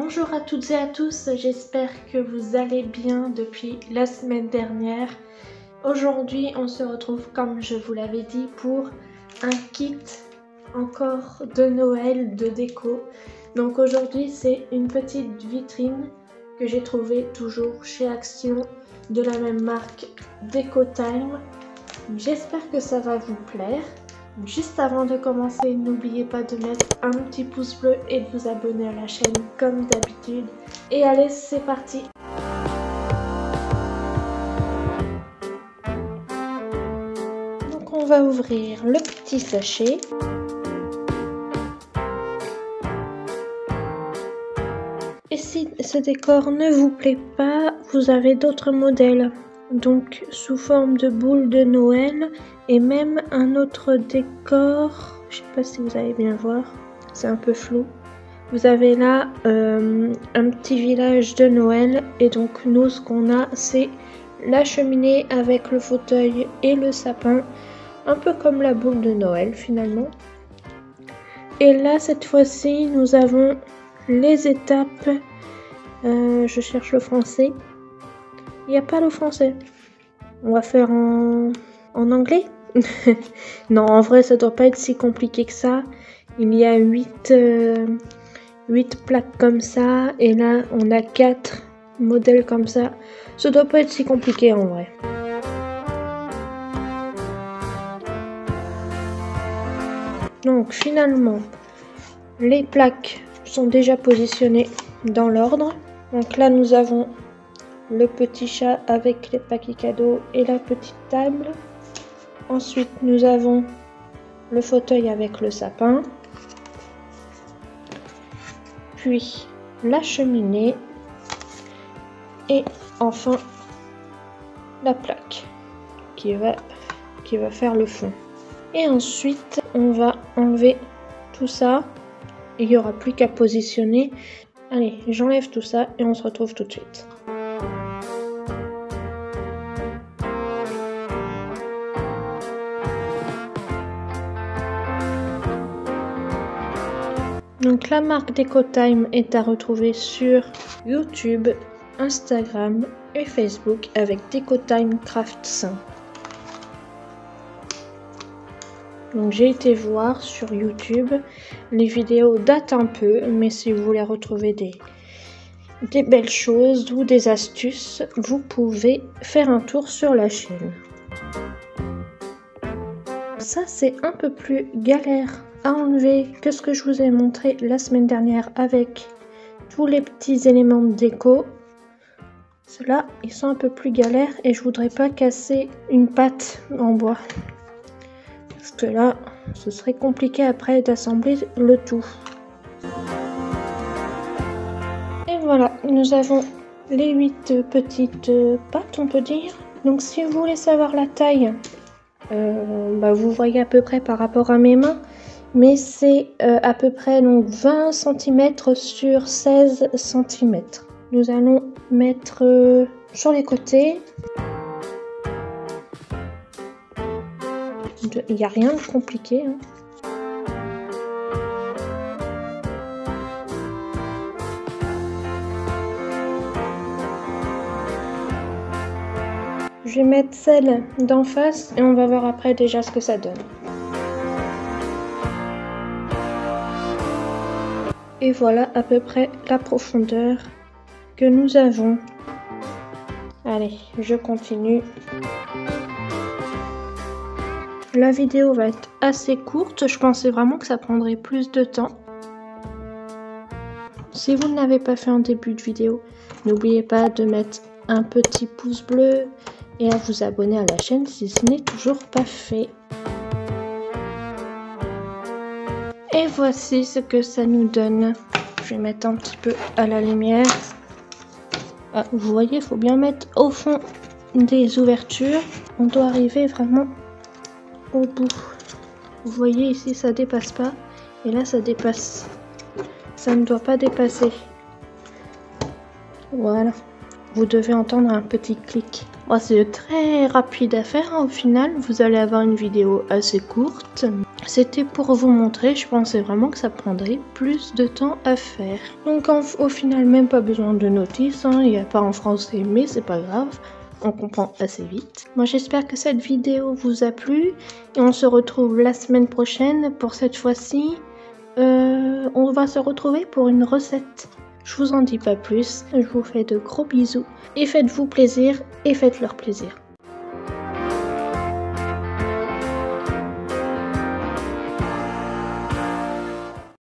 Bonjour à toutes et à tous, j'espère que vous allez bien depuis la semaine dernière. Aujourd'hui on se retrouve comme je vous l'avais dit pour un kit encore de Noël de déco. Donc aujourd'hui c'est une petite vitrine que j'ai trouvée toujours chez Action de la même marque Decotime. J'espère que ça va vous plaire. Juste avant de commencer, n'oubliez pas de mettre un petit pouce bleu et de vous abonner à la chaîne comme d'habitude. Et allez, c'est parti! Donc on va ouvrir le petit sachet. Et si ce décor ne vous plaît pas, vous avez d'autres modèles. Donc sous forme de boule de Noël et même un autre décor, je sais pas si vous allez bien voir, c'est un peu flou. Vous avez là un petit village de Noël et donc nous ce qu'on a c'est la cheminée avec le fauteuil et le sapin, un peu comme la boule de Noël finalement. Et là cette fois-ci nous avons les étapes, je cherche le français. Il n'y a pas le français. On va faire en anglais. Non, en vrai, ça doit pas être si compliqué que ça. Il y a 8 plaques comme ça. Et là, on a 4 modèles comme ça. Ça doit pas être si compliqué en vrai. Donc, finalement, les plaques sont déjà positionnées dans l'ordre. Donc là, nous avons le petit chat avec les paquets cadeaux et la petite table. Ensuite, nous avons le fauteuil avec le sapin. Puis la cheminée. Et enfin, la plaque qui va faire le fond. Et ensuite, on va enlever tout ça. Il n'y aura plus qu'à positionner. Allez, j'enlève tout ça et on se retrouve tout de suite. Donc la marque Decotime est à retrouver sur YouTube, Instagram et Facebook avec Decotime Craft 5. Donc j'ai été voir sur YouTube, les vidéos datent un peu, mais si vous voulez retrouver des belles choses ou des astuces, vous pouvez faire un tour sur la chaîne. Ça c'est un peu plus galère à enlever que ce que je vous ai montré la semaine dernière avec tous les petits éléments de déco. Ceux-là, ils sont un peu plus galères et je voudrais pas casser une pâte en bois. Parce que là, ce serait compliqué après d'assembler le tout. Et voilà, nous avons les 8 petites pattes, on peut dire. Donc si vous voulez savoir la taille, vous voyez à peu près par rapport à mes mains. Mais c'est à peu près donc 20 cm sur 16 cm. Nous allons mettre sur les côtés. Il n'y a rien de compliqué. Hein. Je vais mettre celle d'en face et on va voir après déjà ce que ça donne. Et voilà à peu près la profondeur que nous avons. Allez, je continue. La vidéo va être assez courte. Je pensais vraiment que ça prendrait plus de temps. Si vous ne l'avez pas fait en début de vidéo, n'oubliez pas de mettre un petit pouce bleu et à vous abonner à la chaîne si ce n'est toujours pas fait. Et voici ce que ça nous donne. Je vais mettre un petit peu à la lumière. Ah, vous voyez, il faut bien mettre au fond des ouvertures. On doit arriver vraiment au bout. Vous voyez ici, ça dépasse pas. Et là, ça dépasse. Ça ne doit pas dépasser. Voilà. Vous devez entendre un petit clic. Oh, c'est très rapide à faire, hein, au final. Vous allez avoir une vidéo assez courte. C'était pour vous montrer, je pensais vraiment que ça prendrait plus de temps à faire. Donc au final, même pas besoin de notice, hein. Il n'y a pas en français, mais c'est pas grave. On comprend assez vite. Moi j'espère que cette vidéo vous a plu et on se retrouve la semaine prochaine. Pour cette fois-ci, on va se retrouver pour une recette. Je vous en dis pas plus, je vous fais de gros bisous et faites-vous plaisir et faites leur plaisir.